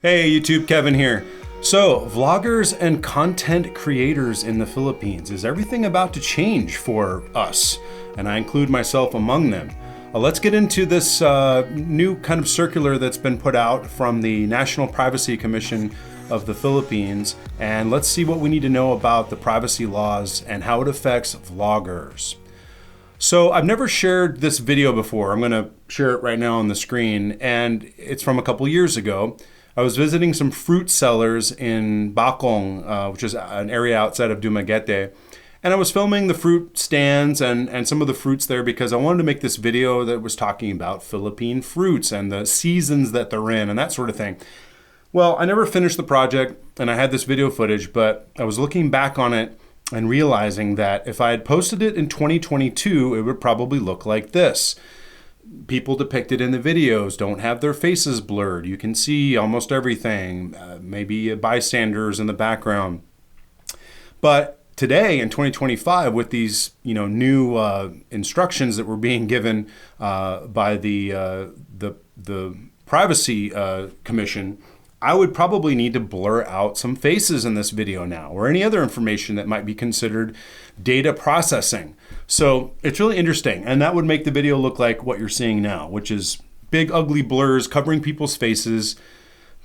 Hey YouTube, Kevin here. So, vloggers and content creators in the Philippines, is everything about to change for us? And I include myself among them. Let's get into this new kind of circular that's been put out from the National Privacy Commission of the Philippines, and let's see what we need to know about the privacy laws and how it affects vloggers. So I've never shared this video before. I'm gonna share it right now on the screen, and it's from a couple years ago. I was visiting some fruit sellers in Bacong, which is an area outside of Dumaguete, and I was filming the fruit stands and some of the fruits there because I wanted to make this video that was talking about Philippine fruits and the seasons that they're in and that sort of thing. Well, I never finished the project and I had this video footage, but I was looking back on it and realizing that if I had posted it in 2022, it would probably look like this. People depicted in the videos don't have their faces blurred. You can see almost everything, maybe bystanders in the background. But today in 2025, with these new instructions that were being given by the Privacy Commission, I would probably need to blur out some faces in this video now, or any other information that might be considered data processing. So it's really interesting, and that would make the video look like what you're seeing now, which is big ugly blurs covering people's faces.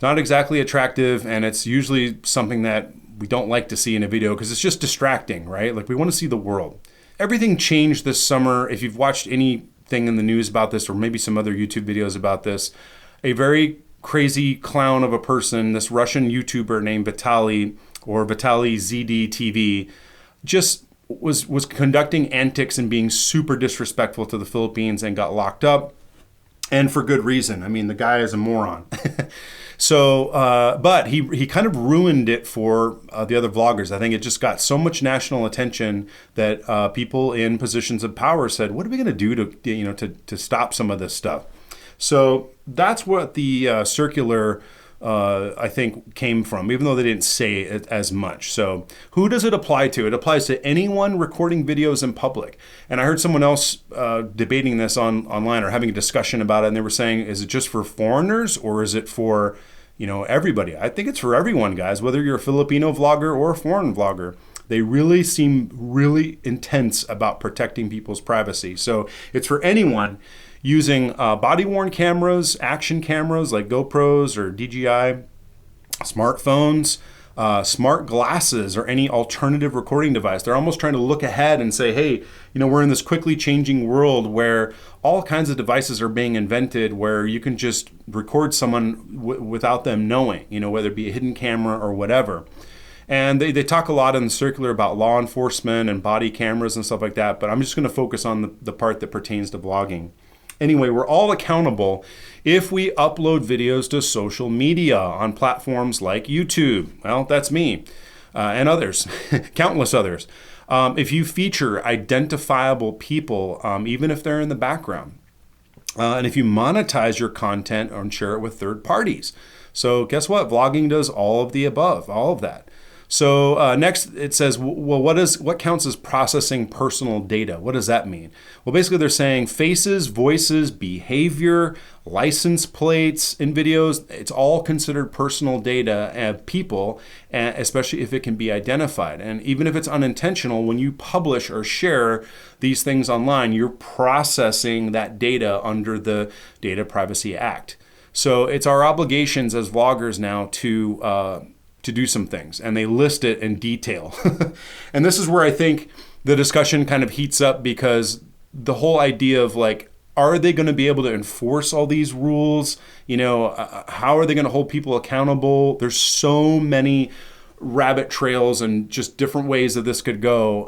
Not exactly attractive, and it's usually something that we don't like to see in a video because it's just distracting, right? Like, we want to see the world. Everything changed this summer. If you've watched anything in the news about this, or maybe some other YouTube videos about this, a very crazy clown of a person, this Russian YouTuber named Vitaly, or Vitaly ZD just was conducting antics and being super disrespectful to the Philippines and got locked up, and for good reason. I mean, the guy is a moron. So, but he kind of ruined it for the other vloggers. I think it just got so much national attention that people in positions of power said, "What are we going to do to stop some of this stuff?" So that's what the circular, I think, came from, even though they didn't say it as much. So who does it apply to? It applies to anyone recording videos in public. And I heard someone else debating this online, or having a discussion about it, and they were saying, is it just for foreigners, or is it for everybody? I think it's for everyone, guys, whether you're a Filipino vlogger or a foreign vlogger. They really seem really intense about protecting people's privacy. So it's for anyone using body-worn cameras, action cameras like GoPros or DJI, smartphones, smart glasses, or any alternative recording device. They're almost trying to look ahead and say, hey, we're in this quickly changing world where all kinds of devices are being invented where you can just record someone without them knowing, whether it be a hidden camera or whatever. And they talk a lot in the circular about law enforcement and body cameras and stuff like that, but I'm just going to focus on the part that pertains to vlogging. Anyway, we're all accountable if we upload videos to social media on platforms like YouTube. Well, that's me and others, countless others. If you feature identifiable people, even if they're in the background, and if you monetize your content and share it with third parties. So guess what? Vlogging does all of the above, all of that. So next it says, well, what counts as processing personal data? What does that mean? Well, basically they're saying faces, voices, behavior, license plates in videos, it's all considered personal data and people, especially if it can be identified. And even if it's unintentional, when you publish or share these things online, you're processing that data under the Data Privacy Act. So it's our obligations as vloggers now to do some things, and they list it in detail. And this is where I think the discussion kind of heats up, because the whole idea of, like, are they going to be able to enforce all these rules? How are they going to hold people accountable? There's so many rabbit trails and just different ways that this could go.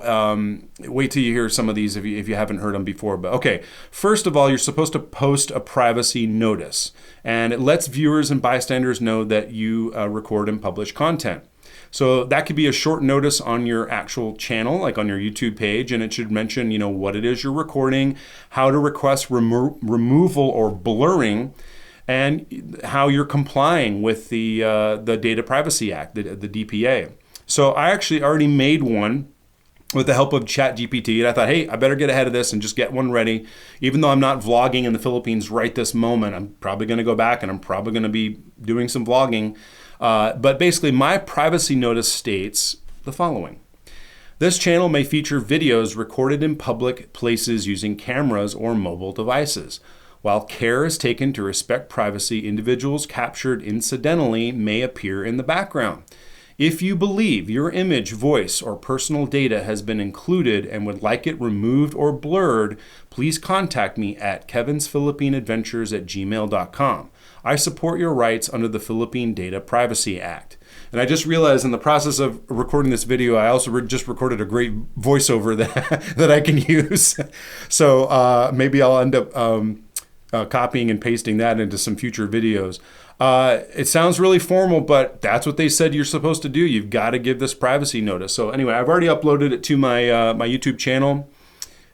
Wait till you hear some of these if you haven't heard them before. But okay, first of all, you're supposed to post a privacy notice, and it lets viewers and bystanders know that you record and publish content. So that could be a short notice on your actual channel, like on your YouTube page, and it should mention, what it is you're recording, how to request removal or blurring, and how you're complying with the Data Privacy Act, the DPA. So I actually already made one with the help of ChatGPT. And I thought, hey, I better get ahead of this and just get one ready. Even though I'm not vlogging in the Philippines right this moment, I'm probably going to go back and I'm probably going to be doing some vlogging. But basically, my privacy notice states the following. This channel may feature videos recorded in public places using cameras or mobile devices. While care is taken to respect privacy, individuals captured incidentally may appear in the background. If you believe your image, voice, or personal data has been included and would like it removed or blurred, please contact me at kevinsphilippineadventures@gmail.com. I support your rights under the Philippine Data Privacy Act. And I just realized in the process of recording this video, I also just recorded a great voiceover that I can use. So maybe I'll end up copying and pasting that into some future videos. It sounds really formal, but that's what they said you're supposed to do. You've got to give this privacy notice. So anyway, I've already uploaded it to my my YouTube channel,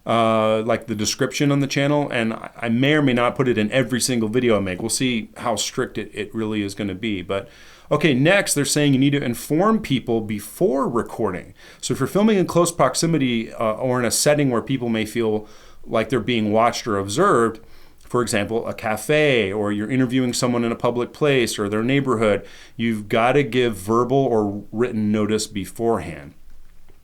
like the description on the channel, and I may or may not put it in every single video I make. We'll see how strict it really is going to be. But okay, next they're saying you need to inform people before recording. So if you're filming in close proximity or in a setting where people may feel like they're being watched or observed, for example, a cafe, or you're interviewing someone in a public place or their neighborhood, you've got to give verbal or written notice beforehand.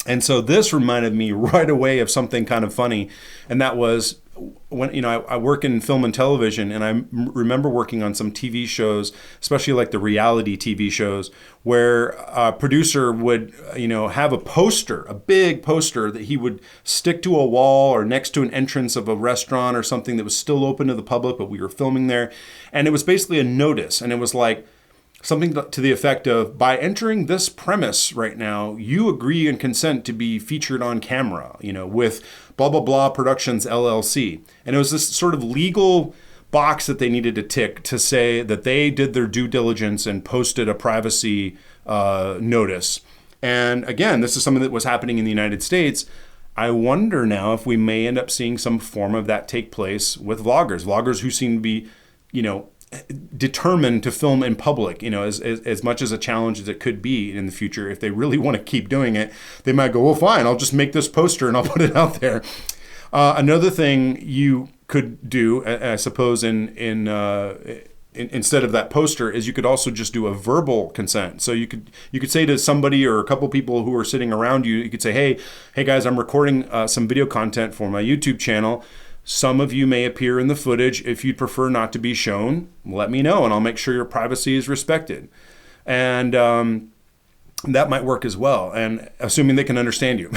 And so this reminded me right away of something kind of funny, and that was when I work in film and television, and I remember working on some TV shows, especially like the reality TV shows, where a producer would have a poster, a big poster that he would stick to a wall or next to an entrance of a restaurant or something that was still open to the public, but we were filming there, and it was basically a notice, and it was like something to the effect of, by entering this premise right now, you agree and consent to be featured on camera, with blah, blah, blah Productions LLC. And it was this sort of legal box that they needed to tick to say that they did their due diligence and posted a privacy notice. And again, this is something that was happening in the United States. I wonder now if we may end up seeing some form of that take place with vloggers who seem to be, determined to film in public, as much as a challenge as it could be in the future. If they really want to keep doing it, they might go, well, fine, I'll just make this poster and I'll put it out there. Another thing you could do, I suppose, instead of that poster, is you could also just do a verbal consent. So you could say to somebody or a couple people who are sitting around you, you could say, hey guys, I'm recording some video content for my YouTube channel. Some of you may appear in the footage. If you'd prefer not to be shown, let me know, and I'll make sure your privacy is respected. And that might work as well, and assuming they can understand you.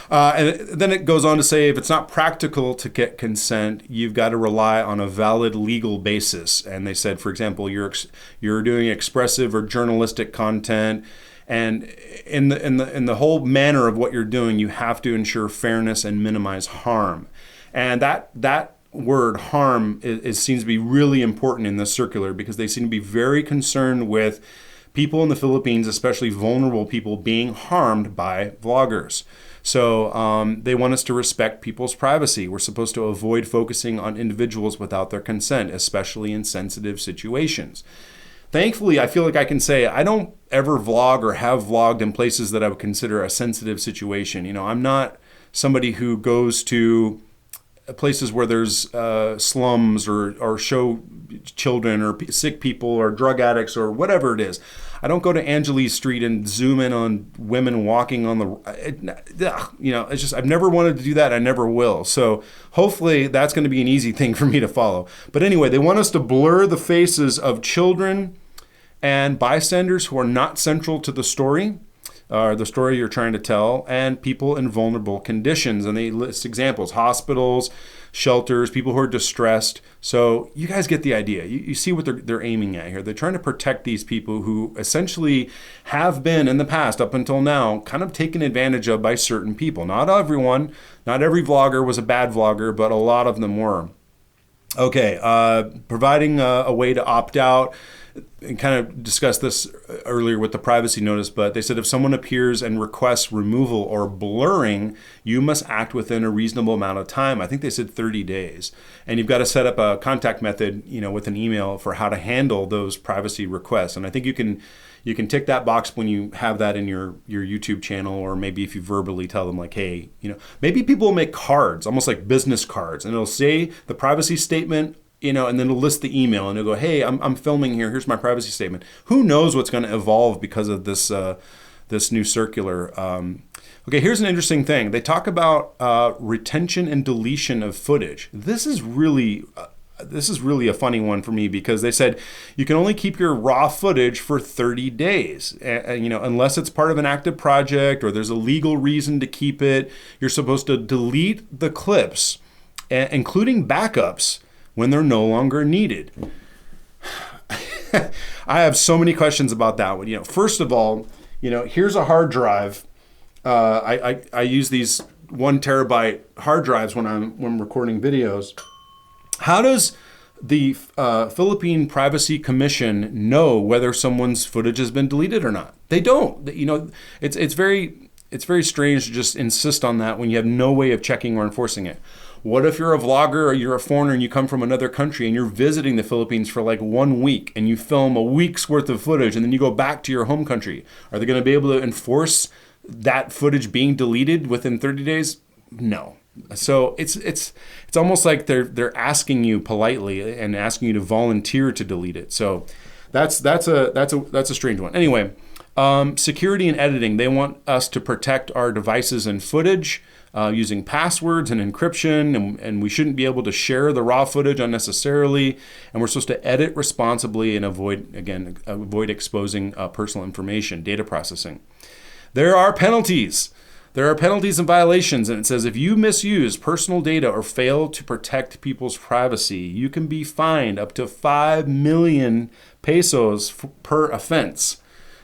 And then it goes on to say, if it's not practical to get consent, you've got to rely on a valid legal basis. And they said, for example, you're doing expressive or journalistic content, and in the whole manner of what you're doing, you have to ensure fairness and minimize harm. And that word harm seems to be really important in this circular, because they seem to be very concerned with people in the Philippines, especially vulnerable people, being harmed by vloggers. So they want us to respect people's privacy. We're supposed to avoid focusing on individuals without their consent, especially in sensitive situations. Thankfully, I feel like I can say I don't ever vlog or have vlogged in places that I would consider a sensitive situation. I'm not somebody who goes to places where there's slums or show children or sick people or drug addicts or whatever it is. I don't go to Angeles Street and zoom in on women walking on it's just, I've never wanted to do that. I never will. So hopefully that's going to be an easy thing for me to follow. But anyway, they want us to blur the faces of children and bystanders who are not central to the story you're trying to tell, and people in vulnerable conditions. And they list examples: hospitals, shelters, people who are distressed. So you guys get the idea. You see what they're aiming at here. They're trying to protect these people who essentially have been, in the past, up until now, kind of taken advantage of by certain people. Not everyone, not every vlogger was a bad vlogger, but a lot of them were. Okay, providing a way to opt out. and kind of discussed this earlier with the privacy notice, but they said if someone appears and requests removal or blurring, you must act within a reasonable amount of time. I think they said 30 days. And you've got to set up a contact method, with an email for how to handle those privacy requests. And I think you can tick that box when you have that in your YouTube channel, or maybe if you verbally tell them like, hey, maybe people will make cards, almost like business cards, and it'll say the privacy statement, and then it'll list the email and it'll go, hey, I'm filming here. Here's my privacy statement. Who knows what's going to evolve because of this new circular. Okay, here's an interesting thing. They talk about retention and deletion of footage. This is really a funny one for me, because they said you can only keep your raw footage for 30 days, unless it's part of an active project or there's a legal reason to keep it. You're supposed to delete the clips, including backups, when they're no longer needed. I have so many questions about that one. First of all, here's a hard drive. I use these 1 terabyte hard drives when I'm recording videos. How does the Philippine Privacy Commission know whether someone's footage has been deleted or not? They don't. It's very strange to just insist on that when you have no way of checking or enforcing it. What if you're a vlogger or you're a foreigner and you come from another country and you're visiting the Philippines for like 1 week and you film a week's worth of footage and then you go back to your home country? Are they going to be able to enforce that footage being deleted within 30 days? No. So it's almost like they're asking you politely and asking you to volunteer to delete it. So that's a strange one. Anyway, security and editing. They want us to protect our devices and footage using passwords and encryption, and we shouldn't be able to share the raw footage unnecessarily. And we're supposed to edit responsibly and avoid exposing personal information, data processing. There are penalties. There are penalties and violations, and it says if you misuse personal data or fail to protect people's privacy, you can be fined up to 5 million pesos per offense.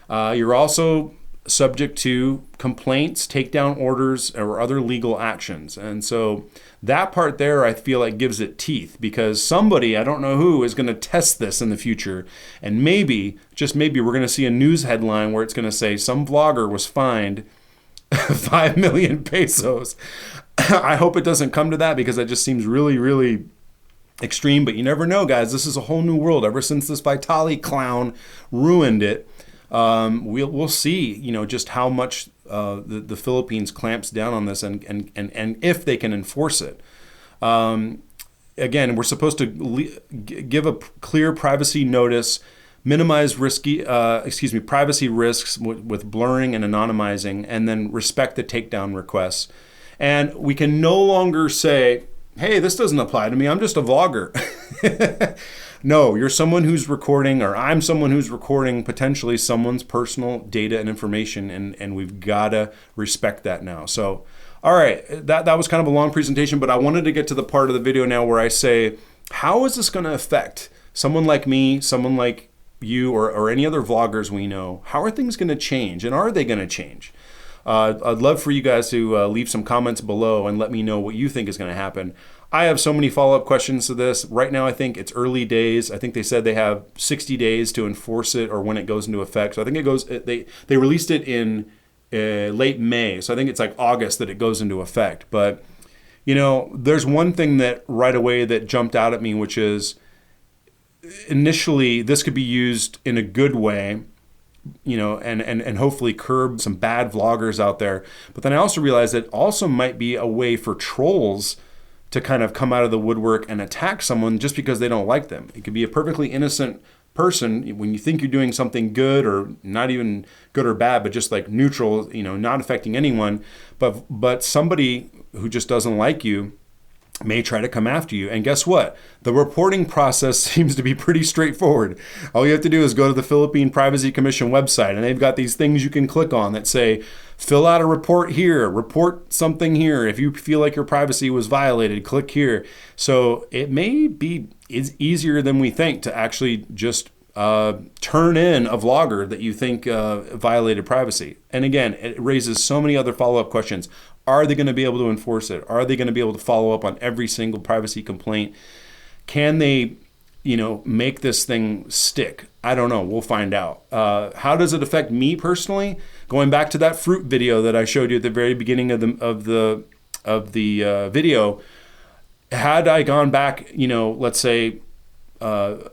You're also subject to complaints, takedown orders, or other legal actions. And so that part there, I feel like gives it teeth, because somebody, I don't know who, is going to test this in the future. And maybe, just maybe, we're going to see a news headline where it's going to say some vlogger was fined 5 million pesos. I hope it doesn't come to that, because that just seems really, really extreme. But you never know, guys. This is a whole new world. Ever since this Vitali clown ruined it, we'll see, just how much the Philippines clamps down on this, and if they can enforce it. Again, we're supposed to give a clear privacy notice, minimize privacy risks with blurring and anonymizing, and then respect the takedown requests. And we can no longer say, hey, this doesn't apply to me, I'm just a vlogger. No, you're someone who's recording, or I'm someone who's recording potentially someone's personal data and information, and we've got to respect that now. So, all right, that was kind of a long presentation, but I wanted to get to the part of the video now where I say, how is this going to affect someone like me, someone like you, or any other vloggers we know? How are things going to change, and are they going to change? I'd love for you guys to leave some comments below and let me know what you think is going to happen. I have so many follow-up questions to this. Right now, I think it's early days. I think they said they have 60 days to enforce it, or when it goes into effect. So I think it goes. They released it in late May, so I think it's like August that it goes into effect. But there's one thing that right away that jumped out at me, which is initially this could be used in a good way, and hopefully curb some bad vloggers out there. But then I also realized that it also might be a way for trolls to kind of come out of the woodwork and attack someone just because they don't like them. It could be a perfectly innocent person when you think you're doing something good, or not even good or bad, but just like neutral, not affecting anyone. But somebody who just doesn't like you may try to come after you. And guess what? The reporting process seems to be pretty straightforward. All you have to do is go to the Philippine Privacy Commission website, and they've got these things you can click on that say, fill out a report here, report something here. If you feel like your privacy was violated, click here. So it may be easier than we think to actually just turn in a vlogger that you think violated privacy. And again, it raises so many other follow-up questions. Are they going to be able to enforce it? Are they going to be able to follow up on every single privacy complaint? Can they, make this thing stick? I don't know. We'll find out. How does it affect me personally? Going back to that fruit video that I showed you at the very beginning of the video, had I gone back, let's say to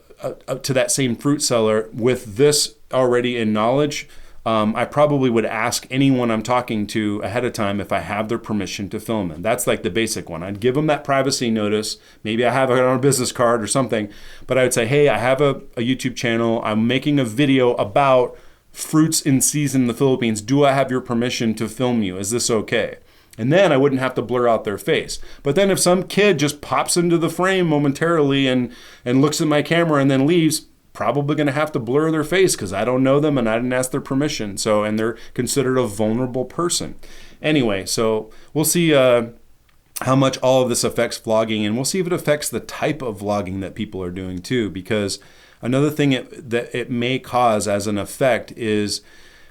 that same fruit seller with this already in knowledge, I probably would ask anyone I'm talking to ahead of time if I have their permission to film it. That's like the basic one. I'd give them that privacy notice. Maybe I have it on a business card or something, but I would say, hey, I have a YouTube channel. I'm making a video about fruits in season in the Philippines. Do I have your permission to film you? Is this okay? And then I wouldn't have to blur out their face. But then if some kid just pops into the frame momentarily and looks at my camera and then leaves, probably going to have to blur their face because I don't know them and I didn't ask their permission. And they're considered a vulnerable person. Anyway, so we'll see how much all of this affects vlogging, and we'll see if it affects the type of vlogging that people are doing too, because another thing that it may cause as an effect is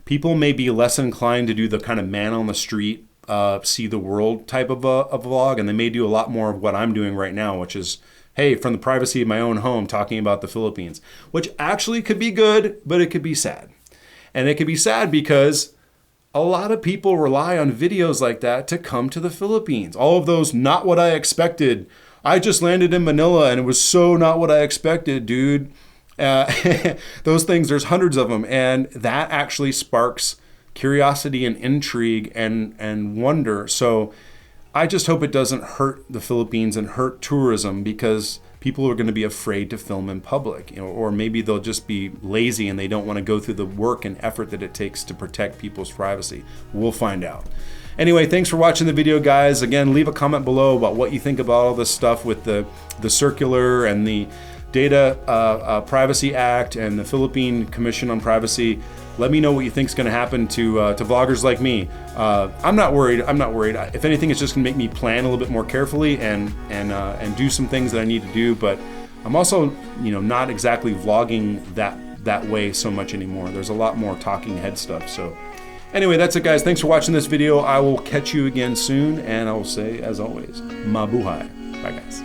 people may be less inclined to do the kind of man on the street, see the world type of a vlog, and they may do a lot more of what I'm doing right now, which is, hey, from the privacy of my own home, talking about the Philippines, which actually could be good, but it could be sad. And it could be sad because a lot of people rely on videos like that to come to the Philippines. All of those, not what I expected. I just landed in Manila and it was so not what I expected, dude. Those things, there's hundreds of them. And that actually sparks curiosity and intrigue and wonder. So I just hope it doesn't hurt the Philippines and hurt tourism, because people are going to be afraid to film in public, or maybe they'll just be lazy and they don't want to go through the work and effort that it takes to protect people's privacy. We'll find out. Anyway, thanks for watching the video, guys. Again, leave a comment below about what you think about all this stuff with the circular and the Data Privacy Act and the Philippine Commission on Privacy. Let me know what you think is going to happen to vloggers like me. I'm not worried. If anything, it's just going to make me plan a little bit more carefully and do some things that I need to do. But I'm also, not exactly vlogging that way so much anymore. There's a lot more talking head stuff. So anyway, that's it, guys. Thanks for watching this video. I will catch you again soon, and I will say, as always, mabuhay. Bye, guys.